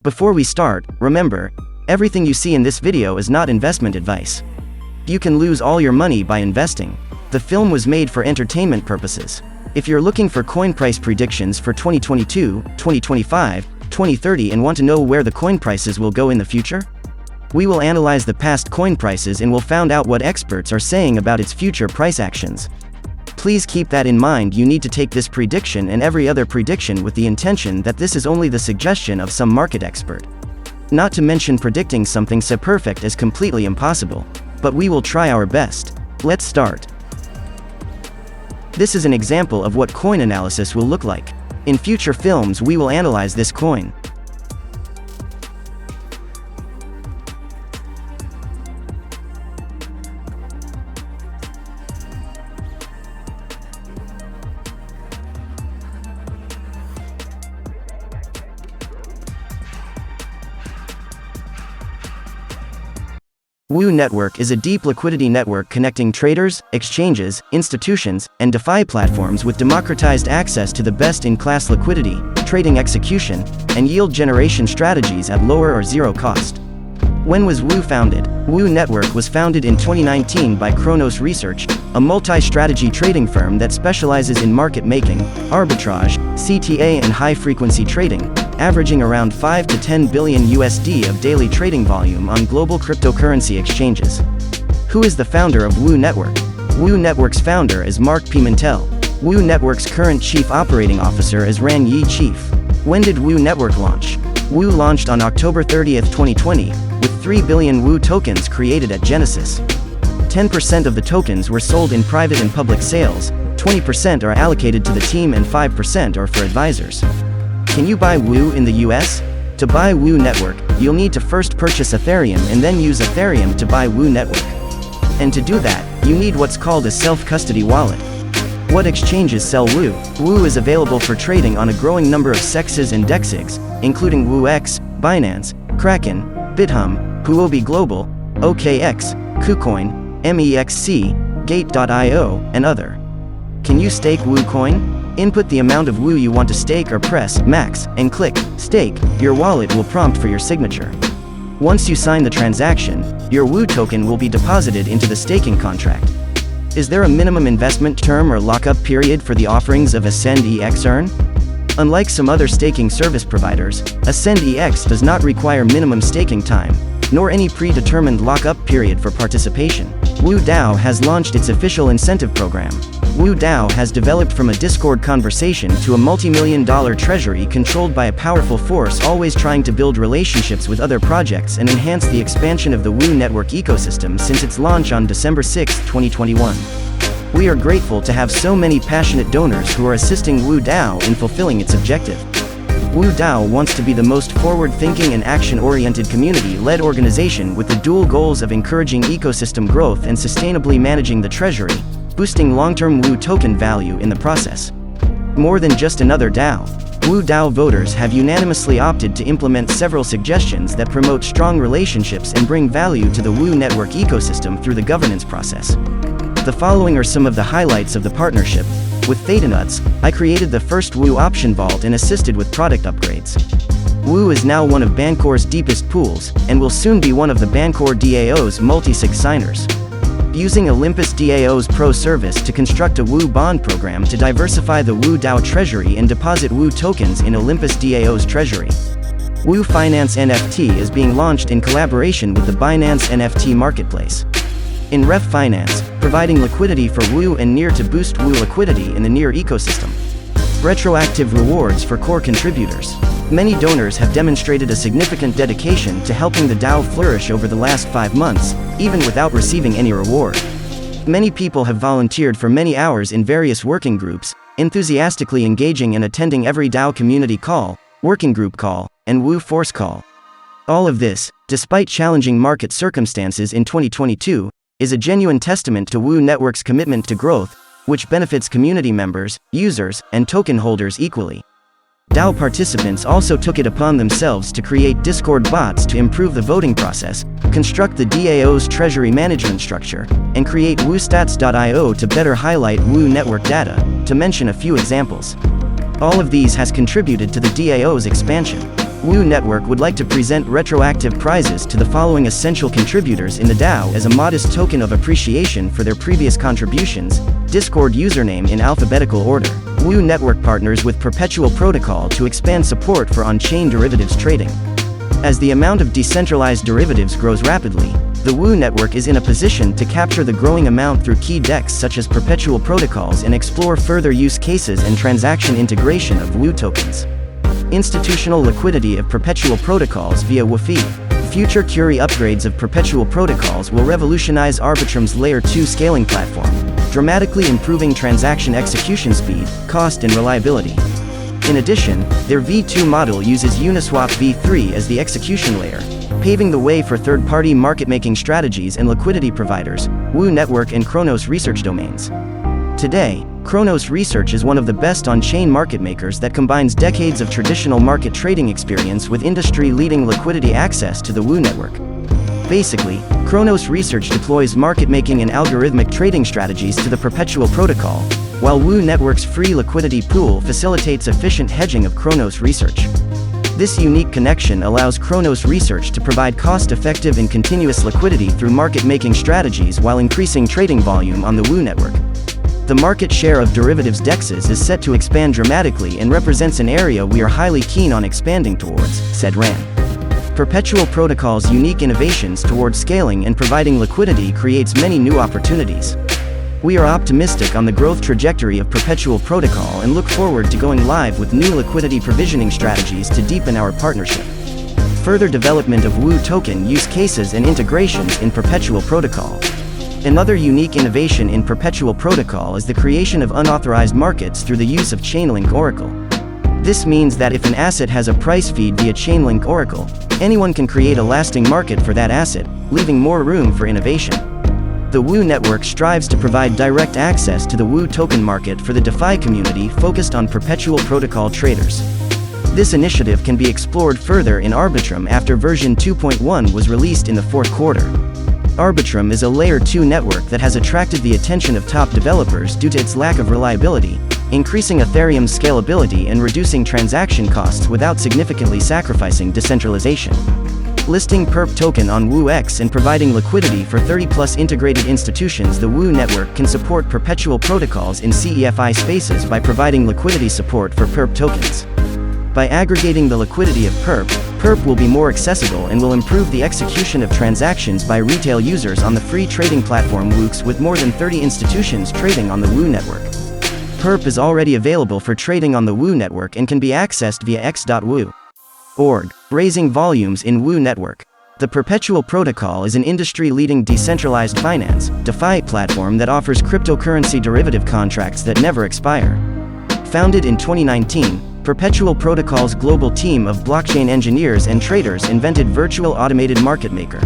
Before we start, remember, everything you see in this video is not investment advice. You can lose all your money by investing. The film was made for entertainment purposes. If you're looking for coin price predictions for 2022, 2025, 2030 and want to know where the coin prices will go in the future, we will analyze the past coin prices and will find out what experts are saying about its future price actions. Please keep that in mind. You need to take this prediction and every other prediction with the intention that this is only the suggestion of some market expert. Not to mention predicting something so perfect as completely impossible. But we will try our best. Let's start. This is an example of what coin analysis will look like. In future films we will analyze this coin. WOO Network is a deep liquidity network connecting traders, exchanges, institutions, and DeFi platforms with democratized access to the best-in-class liquidity, trading execution, and yield generation strategies at lower or zero cost. When was WOO founded? WOO Network was founded in 2019 by Kronos Research, a multi-strategy trading firm that specializes in market making, arbitrage, CTA and high-frequency trading, averaging around 5 to 10 billion USD of daily trading volume on global cryptocurrency exchanges. Who is the founder of WOO Network? WOO Network's founder is Mark Pimentel. WOO Network's current Chief Operating Officer is Ran Yi Chief. When did WOO Network launch? WOO launched on October 30, 2020, with 3 billion WOO tokens created at Genesis. 10% of the tokens were sold in private and public sales, 20% are allocated to the team and 5% are for advisors. Can you buy WOO in the US? To buy WOO Network, you'll need to first purchase Ethereum and then use Ethereum to buy WOO Network. And to do that, you need what's called a self-custody wallet. What exchanges sell WOO? WOO is available for trading on a growing number of CEXs and DEXs, including WOOX, Binance, Kraken, Bithumb, Huobi Global, OKX, KuCoin, MEXC, Gate.io, and other. Can you stake WOO coin? Input the amount of WOO you want to stake or press max and click stake. Your wallet will prompt for your signature. Once you sign the transaction, your WOO token will be deposited into the staking contract. Is there a minimum investment term or lockup period for the offerings of AscendEX Earn? Unlike some other staking service providers, AscendEX does not require minimum staking time, nor any predetermined lockup period for participation. WOO DAO has launched its official incentive program. WOO DAO has developed from a Discord conversation to a multi-million-dollar treasury controlled by a powerful force always trying to build relationships with other projects and enhance the expansion of the WOO Network ecosystem since its launch on December 6, 2021. We are grateful to have so many passionate donors who are assisting WOO DAO in fulfilling its objective. WOO DAO wants to be the most forward-thinking and action-oriented community-led organization with the dual goals of encouraging ecosystem growth and sustainably managing the treasury, boosting long-term WOO token value in the process. More than just another DAO, WOO DAO voters have unanimously opted to implement several suggestions that promote strong relationships and bring value to the WOO Network ecosystem through the governance process. The following are some of the highlights of the partnership. With ThetaNuts, I created the first WOO option vault and assisted with product upgrades. WOO is now one of Bancor's deepest pools, and will soon be one of the Bancor DAO's multi-sig signers. Using Olympus DAO's Pro service to construct a WOO bond program to diversify the WOO DAO treasury and deposit WOO tokens in Olympus DAO's treasury. WOO Finance NFT is being launched in collaboration with the Binance NFT marketplace. In Ref Finance, providing liquidity for WOO and NEAR to boost WOO liquidity in the NEAR ecosystem. Retroactive rewards for core contributors. Many donors have demonstrated a significant dedication to helping the DAO flourish over the last 5 months, even without receiving any reward. Many people have volunteered for many hours in various working groups, enthusiastically engaging and attending every DAO community call, working group call, and WOO Force call. All of this, despite challenging market circumstances in 2022, is a genuine testament to WOO Network's commitment to growth, which benefits community members, users, and token holders equally. DAO participants also took it upon themselves to create Discord bots to improve the voting process, construct the DAO's treasury management structure, and create WOOstats.io to better highlight WOO Network data, to mention a few examples. All of these has contributed to the DAO's expansion. Woo Network would like to present retroactive prizes to the following essential contributors in the DAO as a modest token of appreciation for their previous contributions. Discord username in alphabetical order. Woo Network partners with Perpetual Protocol to expand support for on-chain derivatives trading. As the amount of decentralized derivatives grows rapidly, the Woo Network is in a position to capture the growing amount through key DEX such as Perpetual Protocols and explore further use cases and transaction integration of Woo tokens. Institutional liquidity of Perpetual Protocols via Woofy. Future Curie upgrades of Perpetual Protocols will revolutionize Arbitrum's Layer 2 scaling platform, dramatically improving transaction execution speed, cost and reliability. In addition, their V2 model uses Uniswap v3 as the execution layer, paving the way for third-party market-making strategies and liquidity providers, Woo Network and Chronos Research domains. Today, Chronos Research is one of the best on-chain market makers that combines decades of traditional market trading experience with industry-leading liquidity access to the Woo Network. Basically, Chronos Research deploys market-making and algorithmic trading strategies to the Perpetual Protocol, while Woo Network's free liquidity pool facilitates efficient hedging of Chronos Research. This unique connection allows Chronos Research to provide cost-effective and continuous liquidity through market-making strategies while increasing trading volume on the Woo Network. The market share of derivatives DEXs is set to expand dramatically and represents an area we are highly keen on expanding towards, said Ran. Perpetual Protocol's unique innovations towards scaling and providing liquidity creates many new opportunities. We are optimistic on the growth trajectory of Perpetual Protocol and look forward to going live with new liquidity provisioning strategies to deepen our partnership. Further development of Woo token use cases and integrations in Perpetual Protocol. Another unique innovation in Perpetual Protocol is the creation of unauthorized markets through the use of Chainlink Oracle. This means that if an asset has a price feed via Chainlink Oracle, anyone can create a lasting market for that asset, leaving more room for innovation. The Woo Network strives to provide direct access to the Woo token market for the DeFi community focused on Perpetual Protocol traders. This initiative can be explored further in Arbitrum after version 2.1 was released in the fourth quarter. Arbitrum is a Layer 2 network that has attracted the attention of top developers due to its lack of reliability, increasing Ethereum's scalability and reducing transaction costs without significantly sacrificing decentralization. Listing Perp token on WooX and providing liquidity for 30+ integrated institutions. The Woo Network can support Perpetual Protocols in CeFi spaces by providing liquidity support for Perp tokens. By aggregating the liquidity of Perp will be more accessible and will improve the execution of transactions by retail users on the free trading platform WooX with more than 30 institutions trading on the Woo Network. Perp is already available for trading on the Woo Network and can be accessed via x.woo.org. Raising volumes in Woo Network. The Perpetual Protocol is an industry-leading decentralized finance, DeFi platform that offers cryptocurrency derivative contracts that never expire. Founded in 2019, Perpetual Protocol's global team of blockchain engineers and traders invented Virtual Automated Market Maker.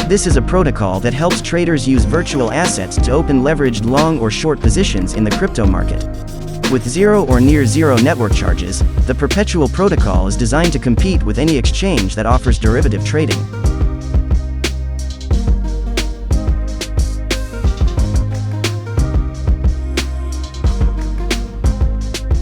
This is a protocol that helps traders use virtual assets to open leveraged long or short positions in the crypto market. With zero or near zero network charges, the Perpetual Protocol is designed to compete with any exchange that offers derivative trading.